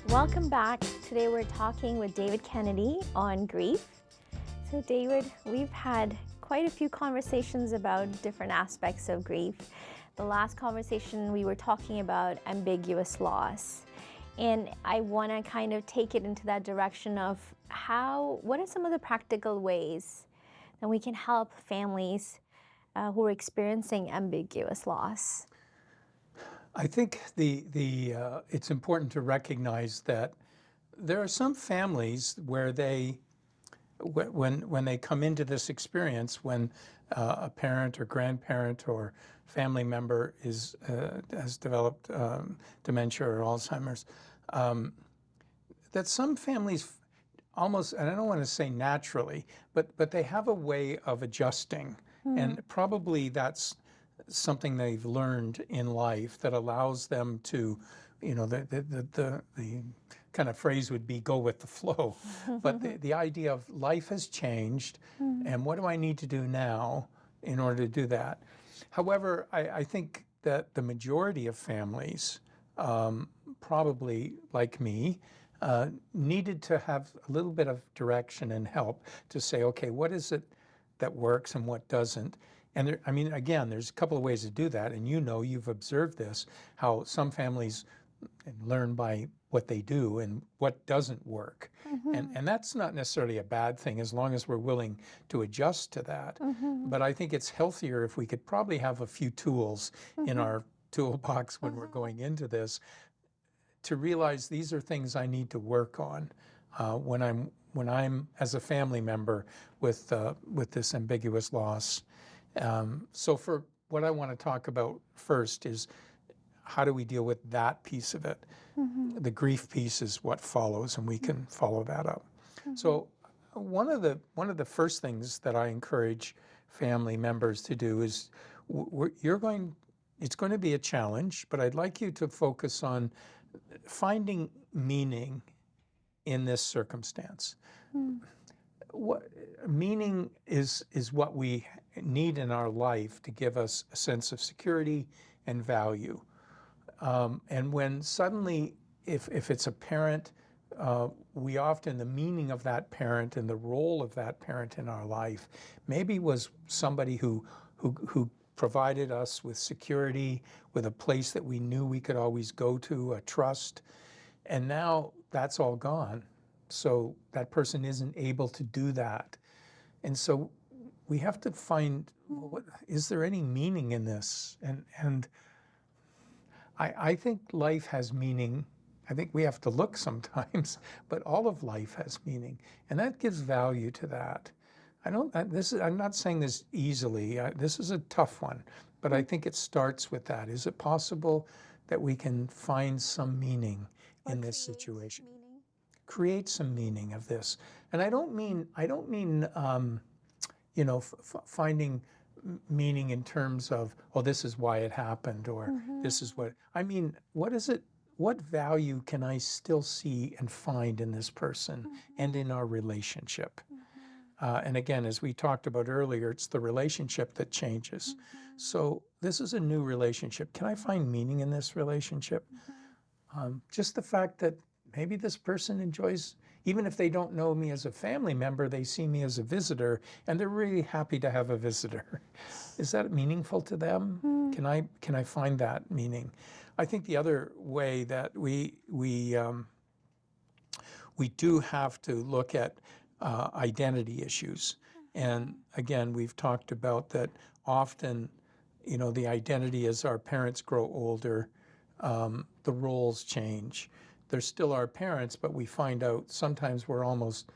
Welcome back. Today we're talking with David Kennedy on grief. So David, we've had quite a few conversations about different aspects of grief. The last conversation we were talking about ambiguous loss. And I want to kind of take it into that direction of what are some of the practical ways that we can help families who are experiencing ambiguous loss? I think it's important to recognize that there are some families where when they come into this experience, when a parent or grandparent or family member has developed dementia or Alzheimer's, that some families almost, and I don't want to say naturally, but they have a way of adjusting, and probably that's something they've learned in life that allows them to, the kind of phrase would be go with the flow. But the idea of life has changed, and what do I need to do now in order to do that? However, I think that the majority of families, probably like me, needed to have a little bit of direction and help to say, okay, what is it that works and what doesn't? And again, there's a couple of ways to do that. And you've observed this, how some families learn by what they do and what doesn't work. And that's not necessarily a bad thing as long as we're willing to adjust to that. But I think it's healthier if we could probably have a few tools in our toolbox when we're going into this to realize these are things I need to work on when I'm as a family member with this ambiguous loss. So for what I want to talk about first is how do we deal with that piece of it? The grief piece is what follows, and we can follow that up. So one of the first things that I encourage family members to do is it's going to be a challenge, but I'd like you to focus on finding meaning in this circumstance. What meaning is what we need in our life to give us a sense of security and value. And when suddenly, if it's a parent, we often, the meaning of that parent and the role of that parent in our life maybe was somebody who provided us with security, with a place that we knew we could always go to, a trust. And now that's all gone. So that person isn't able to do that. And so we have to find, is there any meaning in this? And I think life has meaning. I think we have to look sometimes, but all of life has meaning. And that gives value to that. I'm not saying this easily. This is a tough one, but I think it starts with that. Is it possible that we can find some meaning in this situation? Create some meaning of this. And I don't mean finding meaning in terms of, oh, this is why it happened, or this is what, I mean, what value can I still see and find in this person and in our relationship? And again, as we talked about earlier, it's the relationship that changes. So this is a new relationship. Can I find meaning in this relationship? Just the fact that maybe this person enjoys, even if they don't know me as a family member, they see me as a visitor, and they're really happy to have a visitor. Is that meaningful to them? Can I find that meaning? I think the other way that we do have to look at identity issues. And again, we've talked about that often, the identity as our parents grow older, the roles change. They're still our parents, but we find out sometimes we're almost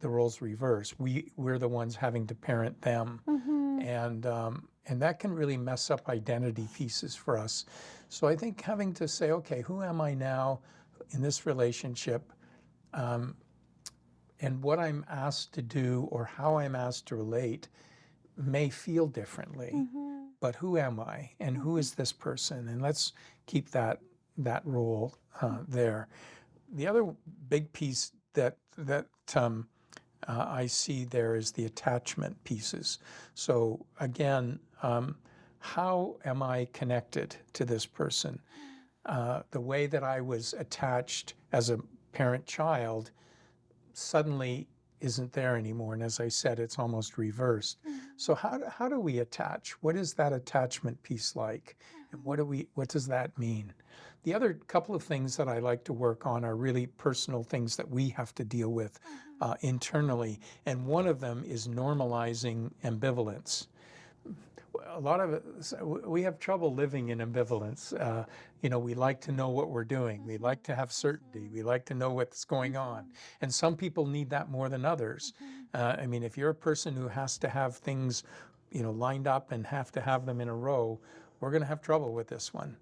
the roles reverse. We're the ones having to parent them. And that can really mess up identity pieces for us. So I think having to say, okay, who am I now in this relationship? And what I'm asked to do or how I'm asked to relate may feel differently, but who am I and who is this person? And let's keep that role there. The other big piece that I see there is the attachment pieces. So again, how am I connected to this person? The way that I was attached as a parent-child suddenly isn't there anymore. And as I said, it's almost reversed. So how do we attach? What is that attachment piece like? And what does that mean? The other couple of things that I like to work on are really personal things that we have to deal with internally. And one of them is normalizing ambivalence. A lot of us, we have trouble living in ambivalence. We like to know what we're doing. We like to have certainty. We like to know what's going on. And some people need that more than others. If you're a person who has to have things, lined up and have to have them in a row, we're going to have trouble with this one.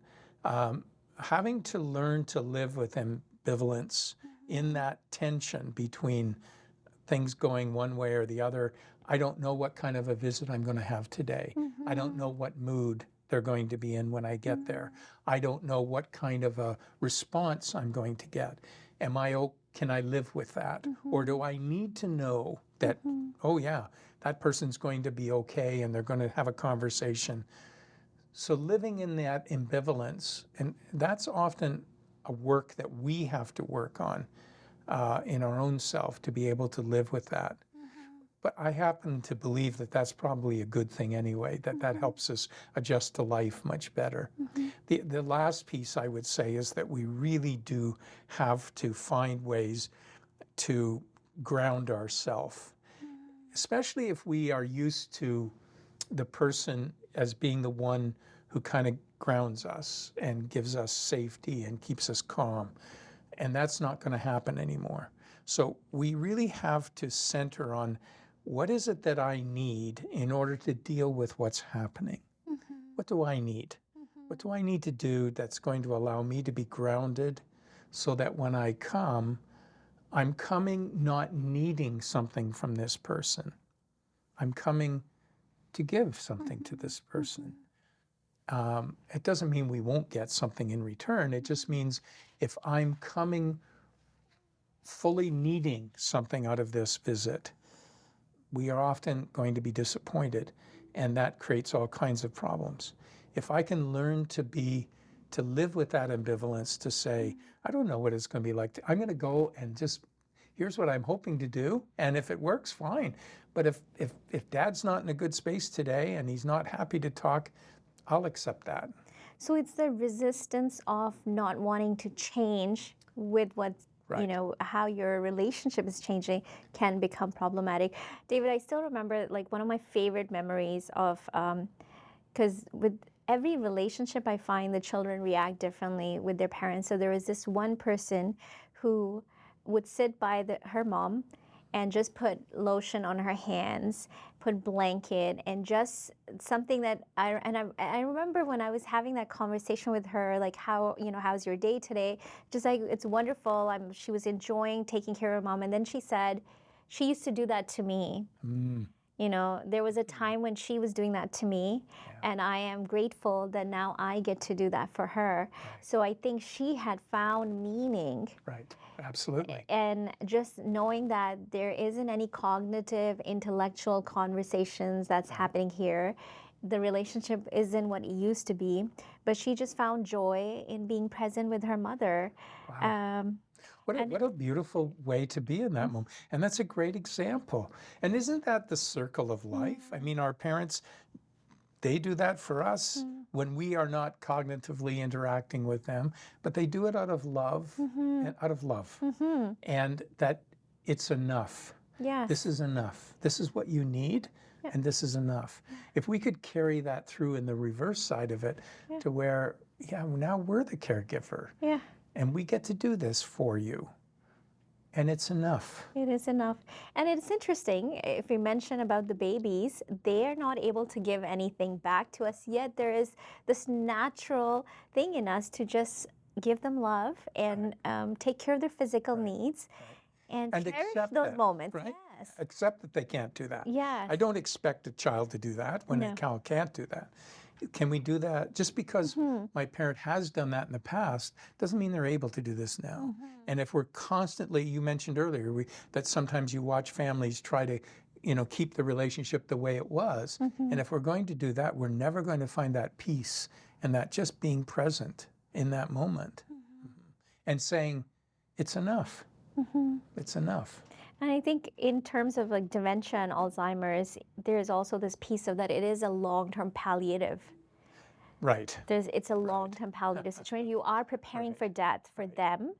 Having to learn to live with ambivalence in that tension between things going one way or the other. I don't know what kind of a visit I'm going to have today. I don't know what mood they're going to be in when I get there. I don't know what kind of a response I'm going to get. Can I live with that? Or do I need to know that, oh yeah, that person's going to be okay and they're going to have a conversation. So living in that ambivalence, and that's often a work that we have to work on in our own self to be able to live with that. But I happen to believe that that's probably a good thing anyway, that helps us adjust to life much better. The last piece I would say is that we really do have to find ways to ground ourselves, especially if we are used to the person as being the one who kind of grounds us and gives us safety and keeps us calm. And that's not going to happen anymore. So we really have to center on what is it that I need in order to deal with what's happening? What do I need? What do I need to do that's going to allow me to be grounded so that when I come, I'm coming not needing something from this person. I'm coming to give something to this person. It doesn't mean we won't get something in return. It just means if I'm coming fully needing something out of this visit, we are often going to be disappointed, and that creates all kinds of problems. If I can learn to live with that ambivalence, to say, I don't know what it's going to be like. I'm going to go and just, here's what I'm hoping to do, and if it works, fine. But if Dad's not in a good space today and he's not happy to talk, I'll accept that. So it's the resistance of not wanting to change with what's Right. How your relationship is changing can become problematic. David, I still remember one of my favorite memories of, because with every relationship I find the children react differently with their parents. So there was this one person who would sit by her mom and just put lotion on her hands, put blanket, and just something that I remember when I was having that conversation with her, how's your day today? Just it's wonderful. She was enjoying taking care of her mom, and then she said, she used to do that to me. There was a time when she was doing that to me, and I am grateful that now I get to do that for her. Right. So I think she had found meaning. Right, absolutely. And just knowing that there isn't any cognitive, intellectual conversations that's happening here. The relationship isn't what it used to be, but she just found joy in being present with her mother. Wow. What a beautiful way to be in that moment. And that's a great example. And isn't that the circle of life? I mean, our parents, they do that for us when we are not cognitively interacting with them, but they do it out of love, and that it's enough. Yes. This is enough. This is what you need, and this is enough. If we could carry that through in the reverse side of it to where, now we're the caregiver. Yeah. And we get to do this for you. And it's enough. It is enough. And it's interesting, if we mention about the babies, they are not able to give anything back to us, yet there is this natural thing in us to just give them love and take care of their physical needs and cherish those moments. Right? Yes. Accept that they can't do that. Yes. I don't expect a child to do that when a child can't do that. Can we do that? Just because my parent has done that in the past doesn't mean they're able to do this now. And if we're constantly, you mentioned earlier, that sometimes you watch families try to, keep the relationship the way it was. And if we're going to do that, we're never going to find that peace and that just being present in that moment, and saying, it's enough. It's enough. And I think in terms of like dementia and Alzheimer's, there's also this piece of that it is a long-term palliative. Right. It's a long-term palliative situation. You are preparing for death for them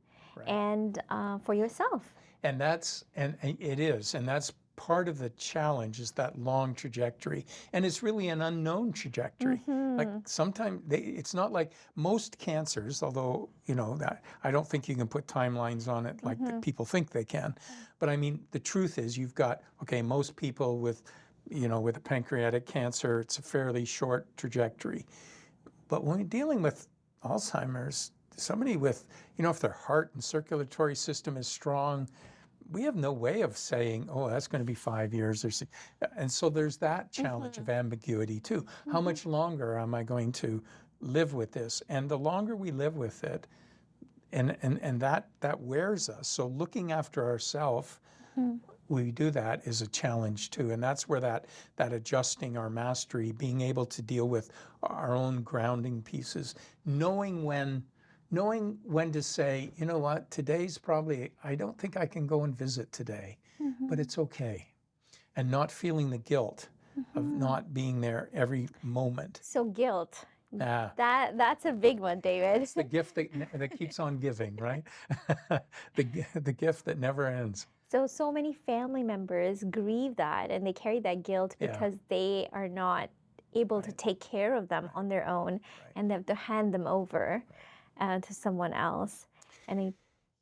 and for yourself. And it is, and that's part of the challenge, is that long trajectory. And it's really an unknown trajectory. Like sometimes it's not like most cancers, although, that I don't think you can put timelines on it like the people think they can. But I mean, the truth is you've got, most people with a pancreatic cancer, it's a fairly short trajectory. But when we're dealing with Alzheimer's, somebody with, if their heart and circulatory system is strong, we have no way of saying, oh, that's going to be 5 years or so. And so there's that challenge of ambiguity too. How much longer am I going to live with this? And the longer we live with it, and that wears us. So looking after ourselves, we do that is a challenge too. And that's where that adjusting our mastery, being able to deal with our own grounding pieces, knowing when to say, you know what, today's probably, I don't think I can go and visit today, but it's okay. And not feeling the guilt of not being there every moment. So guilt. Yeah. That's a big one, David. It's the gift that keeps on giving, right? The gift that never ends. So many family members grieve that and they carry that guilt because they are not able to take care of them on their own and they have to hand them over to someone else. And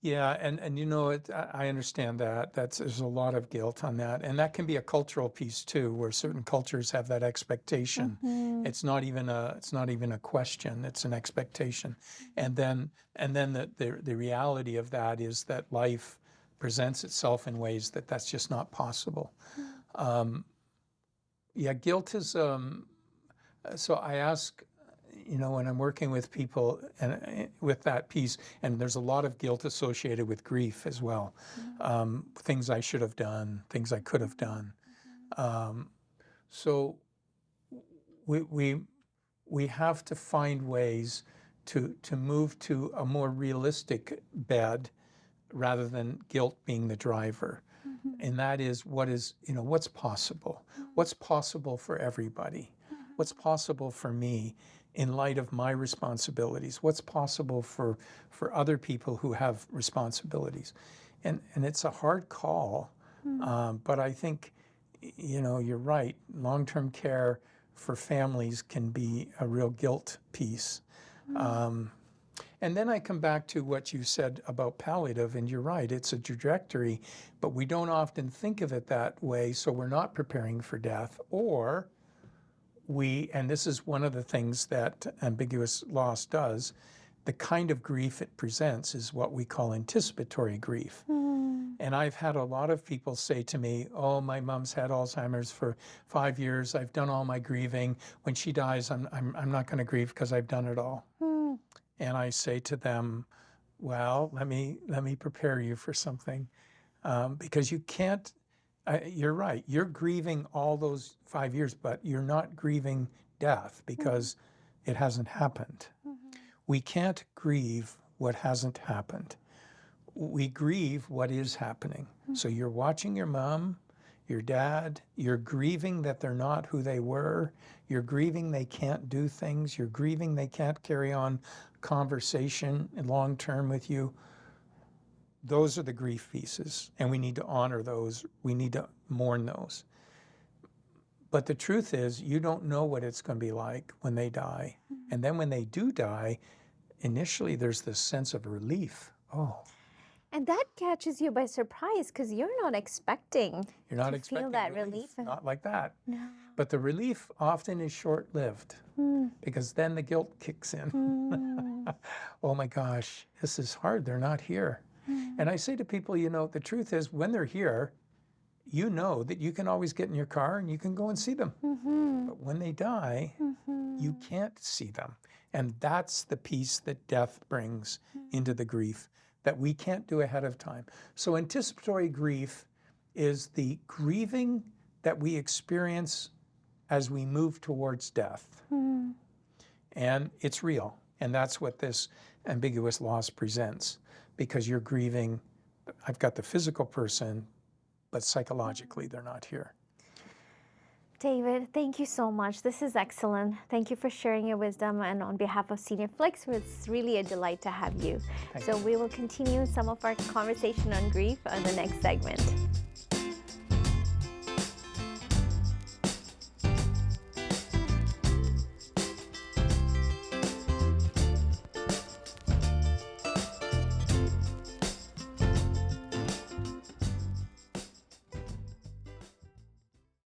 I understand that. There's a lot of guilt on that. And that can be a cultural piece too, where certain cultures have that expectation. It's not even a question, it's an expectation. And then the reality of that is that life presents itself in ways that's just not possible. Guilt is, so I ask, when I'm working with people and with that piece, and there's a lot of guilt associated with grief as well. Things I should have done, things I could have done. So we have to find ways to move to a more realistic bed rather than guilt being the driver. And that is what's possible. What's possible for everybody? What's possible for me in light of my responsibilities? What's possible for other people who have responsibilities? And it's a hard call, but I think, you're right. Long-term care for families can be a real guilt piece. And then I come back to what you said about palliative, and you're right, it's a trajectory, but we don't often think of it that way, so we're not preparing for death, or and this is one of the things that ambiguous loss does, the kind of grief it presents is what we call anticipatory grief. And I've had a lot of people say to me, oh, my mom's had Alzheimer's for 5 years, I've done all my grieving, when she dies, I'm not going to grieve because I've done it all. And I say to them, well, let me prepare you for something, because you can't, you're right, you're grieving all those 5 years, but you're not grieving death because it hasn't happened. We can't grieve what hasn't happened. We grieve what is happening. So you're watching your mom, your dad, you're grieving that they're not who they were, you're grieving they can't do things, you're grieving they can't carry on conversation long term with you. Those are the grief pieces, and we need to honor those. We need to mourn those. But the truth is, you don't know what it's going to be like when they die. And then when they do die, initially there's this sense of relief. Oh. And that catches you by surprise because you're not expecting to feel that relief. Not like that. No. But the relief often is short-lived because then the guilt kicks in. Oh my gosh, this is hard. They're not here. And I say to people, the truth is when they're here, you know that you can always get in your car and you can go and see them. But when they die, you can't see them. And that's the piece that death brings into the grief that we can't do ahead of time. So anticipatory grief is the grieving that we experience as we move towards death. And it's real. And that's what this ambiguous loss presents, because you're grieving, I've got the physical person, but psychologically they're not here. David, thank you so much. This is excellent. Thank you for sharing your wisdom. And on behalf of SeniorFlix, it's really a delight to have you. Thank So you. we will continue some of our conversation on grief on the next segment.